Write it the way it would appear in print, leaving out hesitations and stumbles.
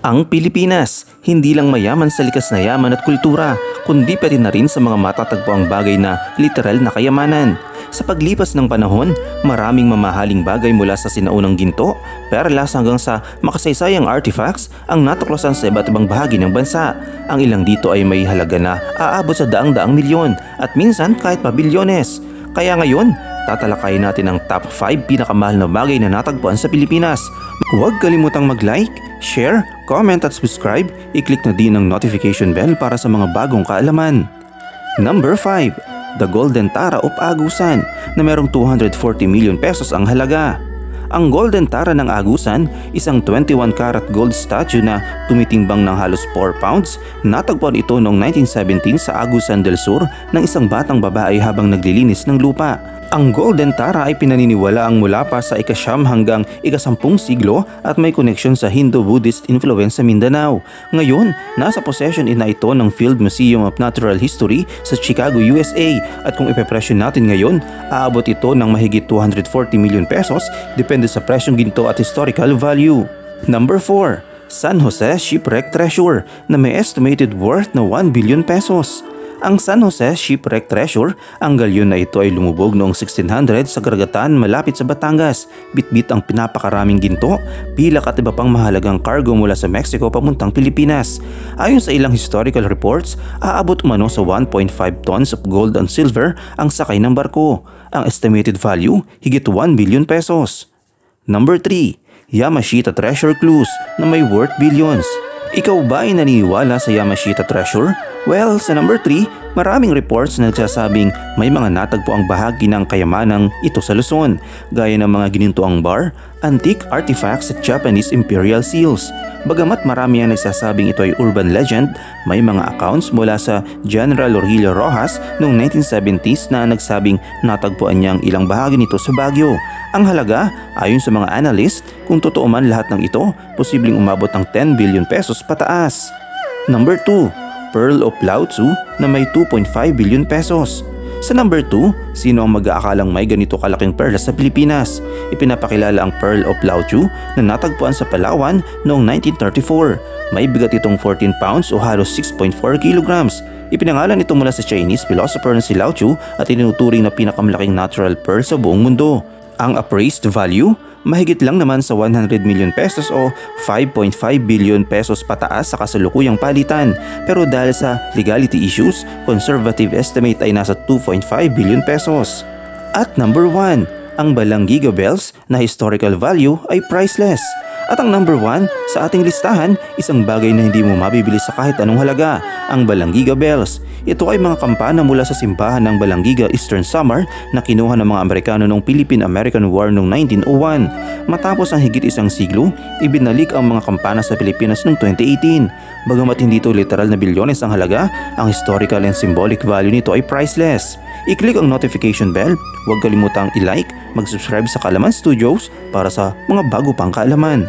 Ang Pilipinas, hindi lang mayaman sa likas na yaman at kultura, kundi pati na rin sa mga matatagpuang bagay na literal na kayamanan. Sa paglipas ng panahon, maraming mamahaling bagay mula sa sinaunang ginto, perlas hanggang sa makasaysayang artifacts ang natuklasan sa iba't ibang bahagi ng bansa. Ang ilang dito ay may halaga na aabot sa daang-daang milyon at minsan kahit pa bilyones. Kaya ngayon, tatalakayin natin ang top 5 pinakamahal na bagay na natagpuan sa Pilipinas. Huwag kalimutang mag-like, share, comment at subscribe. I-click na din ang notification bell para sa mga bagong kaalaman. Number 5. The Golden Tara of Agusan na merong 240 million pesos ang halaga. Ang Golden Tara ng Agusan, isang 21 karat gold statue na tumitimbang ng halos 4 pounds, natagpuan ito noong 1917 sa Agusan del Sur ng isang batang babae habang naglilinis ng lupa. Ang Golden Tara ay pinaniniwalaang mula pa sa ika-9 hanggang ika-10 siglo at may koneksyon sa Hindu-Buddhist influence sa Mindanao. Ngayon, nasa possession na ito ng Field Museum of Natural History sa Chicago, USA at kung ipepresyo natin ngayon, aabot ito ng mahigit 240 million pesos depende sa presyong ginto at historical value. Number 4. San Jose Shipwreck Treasure na may estimated worth na 1 billion pesos. Ang San Jose Shipwreck Treasure, ang galyon na ito ay lumubog noong 1600 sa karagatan malapit sa Batangas. Bitbit ang pinapakaraming ginto, pilak at iba pang mahalagang cargo mula sa Mexico papuntang Pilipinas. Ayon sa ilang historical reports, aabot umano sa 1.5 tons of gold and silver ang sakay ng barko. Ang estimated value, higit 1 billion pesos. Number 3. Yamashita Treasure Clues na may worth billions. Ikaw ba ay naniniwala sa Yamashita Treasure? Well, sa number 3, maraming reports na nagsasabing may mga natagpo ang bahagi ng kayamanang ito sa Luzon, gaya ng mga ginintuang bar, antique artifacts at Japanese imperial seals. Bagamat marami ang nagsasabing ito ay urban legend, may mga accounts mula sa General Orgilio Rojas noong 1970s na nagsabing natagpuan niyang ilang bahagi nito sa Baguio. Ang halaga, ayon sa mga analyst, kung totoo man lahat ng ito, posibleng umabot ng 10 billion pesos pataas. Number 2. Pearl of Lao Tzu na may 2.5 billion pesos. Sa number 2, sino ang mag-aakalang may ganito kalaking perlas sa Pilipinas? Ipinapakilala ang Pearl of Lao Tzu na natagpuan sa Palawan noong 1934. May bigat itong 14 pounds o halos 6.4 kilograms. Ipinangalan ito mula sa Chinese philosopher na si Lao Tzu at itinuturing na pinakamalaking natural pearl sa buong mundo. Ang appraised value, mahigit lang naman sa 100 million pesos o 5.5 billion pesos pataas sa kasalukuyang palitan. Pero dahil sa legality issues, conservative estimate ay nasa 2.5 billion pesos. At number 1, ang Balanggiga Bells na historical value ay priceless. At ang number 1 sa ating listahan, isang bagay na hindi mo mabibili sa kahit anong halaga, ang Balanggiga Bells. Ito ay mga kampana mula sa simbahan ng Balanggiga Eastern Samar na kinuha ng mga Amerikano noong Philippine-American War noong 1901. Matapos ang higit isang siglo, ibinalik ang mga kampana sa Pilipinas noong 2018. Bagamat hindi ito literal na bilyones ang halaga, ang historical and symbolic value nito ay priceless. I-click ang notification bell, huwag kalimutang i-like, mag-subscribe sa Kaalaman Studios para sa mga bago pang kaalaman.